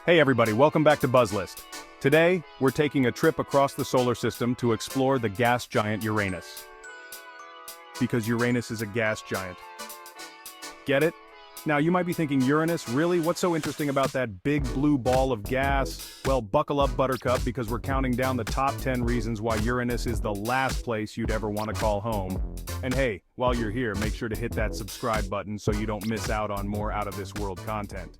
Hey everybody, welcome back to BuzzList. Today, we're taking a trip across the solar system to explore the gas giant Uranus. Because Uranus is a gas giant. Get it? Now you might be thinking, Uranus, really? What's so interesting about that big blue ball of gas? Well, buckle up, Buttercup, because we're counting down the top 10 reasons why Uranus is the last place you'd ever want to call home. And hey, while you're here, make sure to hit that subscribe button so you don't miss out on more out-of-this-world content.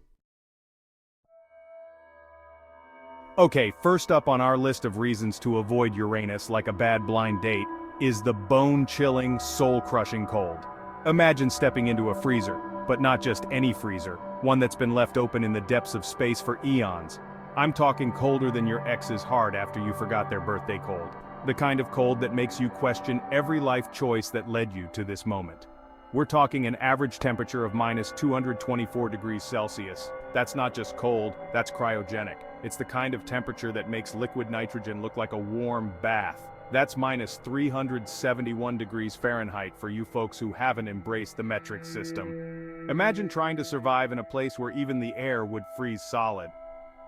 Okay, first up on our list of reasons to avoid Uranus like a bad blind date is the bone-chilling, soul-crushing cold. Imagine stepping into a freezer, but not just any freezer, one that's been left open in the depths of space for eons. I'm talking colder than your ex's heart after you forgot their birthday cold. The kind of cold that makes you question every life choice that led you to this moment. We're talking an average temperature of minus 224 degrees Celsius. That's not just cold, that's cryogenic. It's the kind of temperature that makes liquid nitrogen look like a warm bath. That's minus 371 degrees Fahrenheit for you folks who haven't embraced the metric system. Imagine trying to survive in a place where even the air would freeze solid.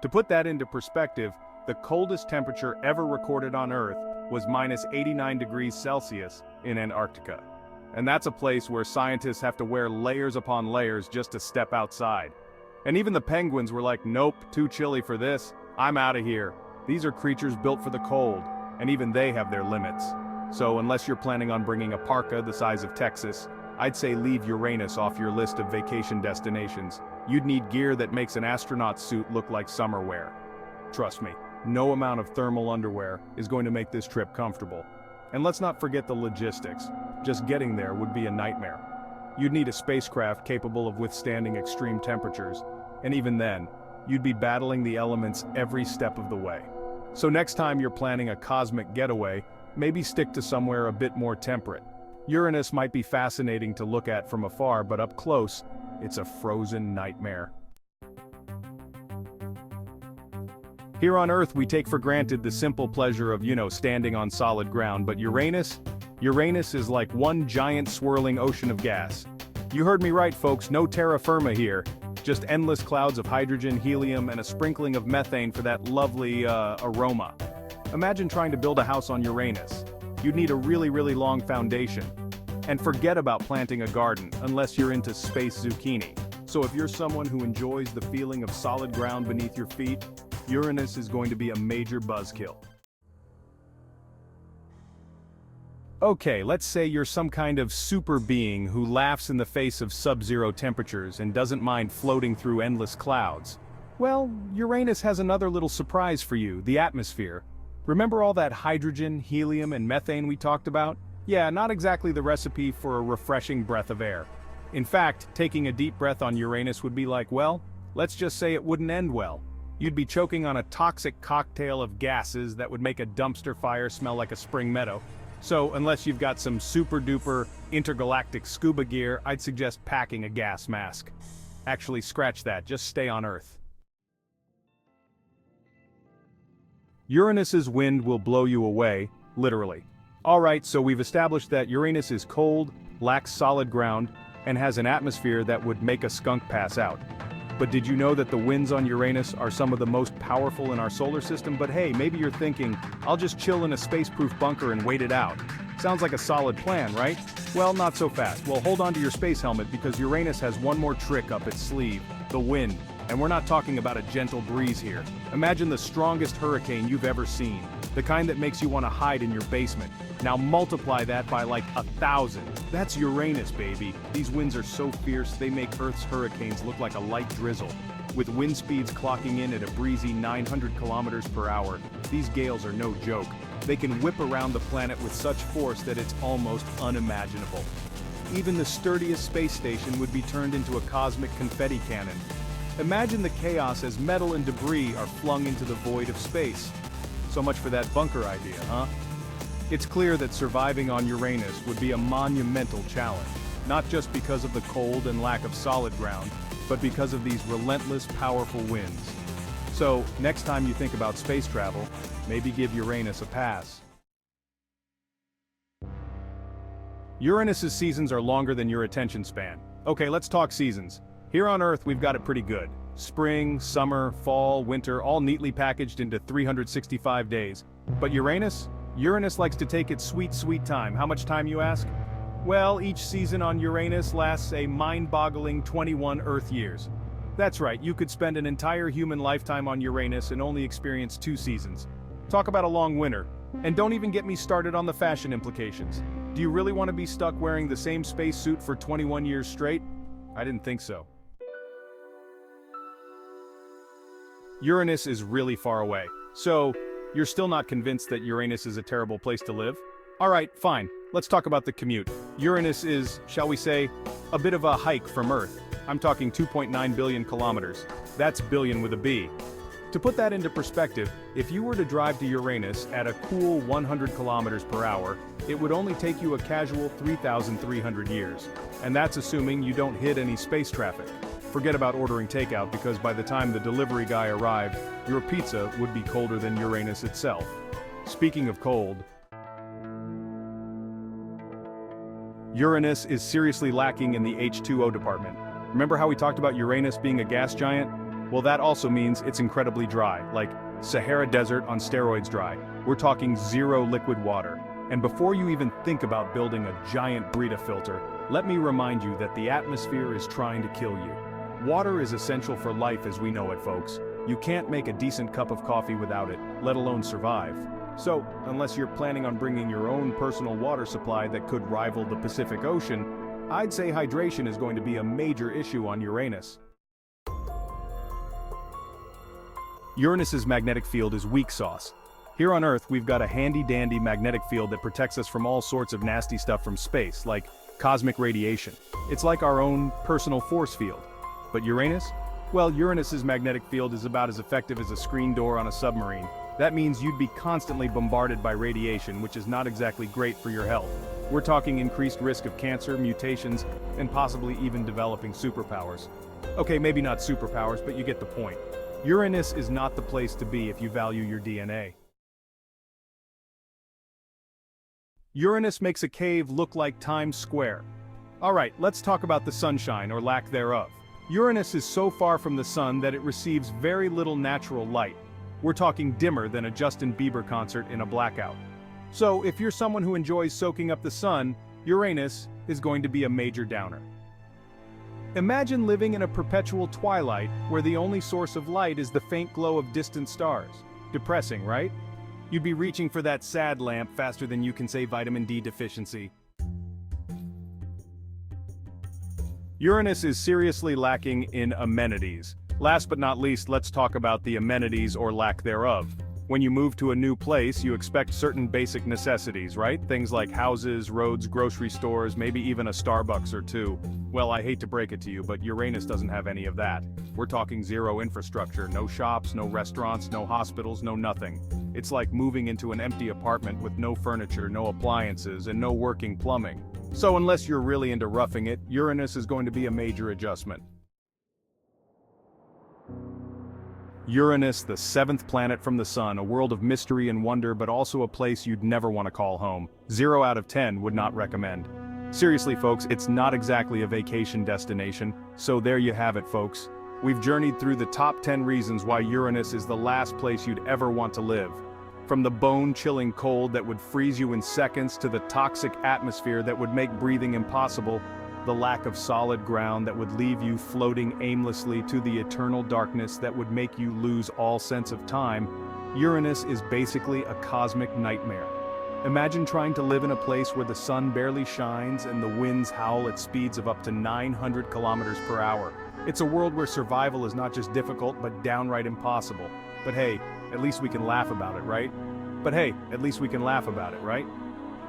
To put that into perspective, the coldest temperature ever recorded on Earth was minus 89 degrees Celsius in Antarctica. And that's a place where scientists have to wear layers upon layers just to step outside. And even the penguins were like, nope, too chilly for this, I'm out of here. These are creatures built for the cold, and even they have their limits. So unless you're planning on bringing a parka the size of Texas, I'd say leave Uranus off your list of vacation destinations. You'd need gear that makes an astronaut suit look like summer wear. Trust me, no amount of thermal underwear is going to make this trip comfortable. And let's not forget the logistics. Just getting there would be a nightmare. You'd need a spacecraft capable of withstanding extreme temperatures, and even then, you'd be battling the elements every step of the way. So next time you're planning a cosmic getaway, maybe stick to somewhere a bit more temperate. Uranus might be fascinating to look at from afar, but up close, it's a frozen nightmare. Here on Earth, we take for granted the simple pleasure of, standing on solid ground, but Uranus is like one giant swirling ocean of gas. You heard me right, folks, no terra firma here. Just endless clouds of hydrogen, helium, and a sprinkling of methane for that lovely, aroma. Imagine trying to build a house on Uranus. You'd need a really, really long foundation. And forget about planting a garden, unless you're into space zucchini. So if you're someone who enjoys the feeling of solid ground beneath your feet, Uranus is going to be a major buzzkill. Okay, let's say you're some kind of super being who laughs in the face of sub-zero temperatures and doesn't mind floating through endless clouds. Well, Uranus has another little surprise for you, the atmosphere. Remember all that hydrogen, helium, and methane we talked about? Yeah, not exactly the recipe for a refreshing breath of air. In fact, taking a deep breath on Uranus would be like, well, let's just say it wouldn't end well. You'd be choking on a toxic cocktail of gases that would make a dumpster fire smell like a spring meadow. So, unless you've got some super-duper intergalactic scuba gear, I'd suggest packing a gas mask. Actually, scratch that, just stay on Earth. Uranus's wind will blow you away, literally. Alright, so we've established that Uranus is cold, lacks solid ground, and has an atmosphere that would make a skunk pass out. But did you know that the winds on Uranus are some of the most powerful in our solar system? But hey, maybe you're thinking, I'll just chill in a space-proof bunker and wait it out. Sounds like a solid plan, right? Well, not so fast. Well, hold on to your space helmet because Uranus has one more trick up its sleeve, the wind. And we're not talking about a gentle breeze here. Imagine the strongest hurricane you've ever seen, the kind that makes you want to hide in your basement. Now multiply that by like 1,000. That's Uranus, baby. These winds are so fierce they make Earth's hurricanes look like a light drizzle. With wind speeds clocking in at a breezy 900 kilometers per hour, these gales are no joke. They can whip around the planet with such force that it's almost unimaginable. Even the sturdiest space station would be turned into a cosmic confetti cannon. Imagine the chaos as metal and debris are flung into the void of space. So much for that bunker idea, huh? It's clear that surviving on Uranus would be a monumental challenge, not just because of the cold and lack of solid ground, but because of these relentless, powerful winds. So, next time you think about space travel, maybe give Uranus a pass. Uranus's seasons are longer than your attention span. Okay, let's talk seasons. Here on Earth, we've got it pretty good. Spring, summer, fall, winter, all neatly packaged into 365 days. But Uranus? Uranus likes to take its sweet, sweet time. How much time, you ask? Well, each season on Uranus lasts a mind-boggling 21 Earth years. That's right, you could spend an entire human lifetime on Uranus and only experience 2 seasons. Talk about a long winter. And don't even get me started on the fashion implications. Do you really want to be stuck wearing the same spacesuit for 21 years straight? I didn't think so. Uranus is really far away. So, you're still not convinced that Uranus is a terrible place to live? Alright, fine. Let's talk about the commute. Uranus is, shall we say, a bit of a hike from Earth. I'm talking 2.9 billion kilometers. That's billion with a B. To put that into perspective, if you were to drive to Uranus at a cool 100 kilometers per hour, it would only take you a casual 3,300 years. And that's assuming you don't hit any space traffic. Forget about ordering takeout because by the time the delivery guy arrived, your pizza would be colder than Uranus itself. Speaking of cold, Uranus is seriously lacking in the H2O department. Remember how we talked about Uranus being a gas giant? Well, that also means it's incredibly dry, like Sahara Desert on steroids dry. We're talking 0 liquid water. And before you even think about building a giant Brita filter, let me remind you that the atmosphere is trying to kill you. Water is essential for life as we know it, folks. You can't make a decent cup of coffee without it, let alone survive. So, unless you're planning on bringing your own personal water supply that could rival the Pacific Ocean, I'd say hydration is going to be a major issue on Uranus. Uranus's magnetic field is weak sauce. Here on Earth, we've got a handy-dandy magnetic field that protects us from all sorts of nasty stuff from space, like cosmic radiation. It's like our own personal force field. But Uranus? Well, Uranus's magnetic field is about as effective as a screen door on a submarine. That means you'd be constantly bombarded by radiation, which is not exactly great for your health. We're talking increased risk of cancer, mutations, and possibly even developing superpowers. Okay, maybe not superpowers, but you get the point. Uranus is not the place to be if you value your DNA. Uranus makes a cave look like Times Square. Alright, let's talk about the sunshine, or lack thereof. Uranus is so far from the sun that it receives very little natural light. We're talking dimmer than a Justin Bieber concert in a blackout. So, if you're someone who enjoys soaking up the sun, Uranus is going to be a major downer. Imagine living in a perpetual twilight where the only source of light is the faint glow of distant stars. Depressing, right? You'd be reaching for that sad lamp faster than you can say vitamin D deficiency. Uranus is seriously lacking in amenities. Last but not least, let's talk about the amenities or lack thereof. When you move to a new place, you expect certain basic necessities, right? Things like houses, roads, grocery stores, maybe even a Starbucks or two. Well, I hate to break it to you, but Uranus doesn't have any of that. We're talking 0 infrastructure, no shops, no restaurants, no hospitals, no nothing. It's like moving into an empty apartment with no furniture, no appliances, and no working plumbing. So unless you're really into roughing it, Uranus is going to be a major adjustment. Uranus, the 7th planet from the Sun, a world of mystery and wonder, but also a place you'd never want to call home. 0 out of 10 would not recommend. Seriously, folks, it's not exactly a vacation destination, so there you have it, folks. We've journeyed through the top 10 reasons why Uranus is the last place you'd ever want to live. From the bone-chilling cold that would freeze you in seconds to the toxic atmosphere that would make breathing impossible, the lack of solid ground that would leave you floating aimlessly to the eternal darkness that would make you lose all sense of time, Uranus is basically a cosmic nightmare. Imagine trying to live in a place where the sun barely shines and the winds howl at speeds of up to 900 kilometers per hour. It's a world where survival is not just difficult, but downright impossible. But hey, at least we can laugh about it, right?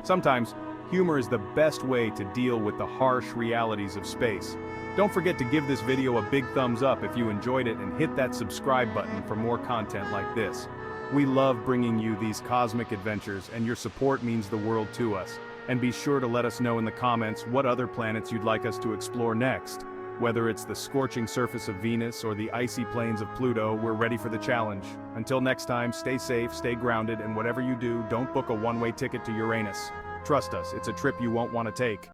Sometimes, humor is the best way to deal with the harsh realities of space. Don't forget to give this video a big thumbs up if you enjoyed it and hit that subscribe button for more content like this. We love bringing you these cosmic adventures, and your support means the world to us. And be sure to let us know in the comments what other planets you'd like us to explore next. Whether it's the scorching surface of Venus or the icy plains of Pluto, we're ready for the challenge. Until next time, stay safe, stay grounded, and whatever you do, don't book a one-way ticket to Uranus. Trust us, it's a trip you won't want to take.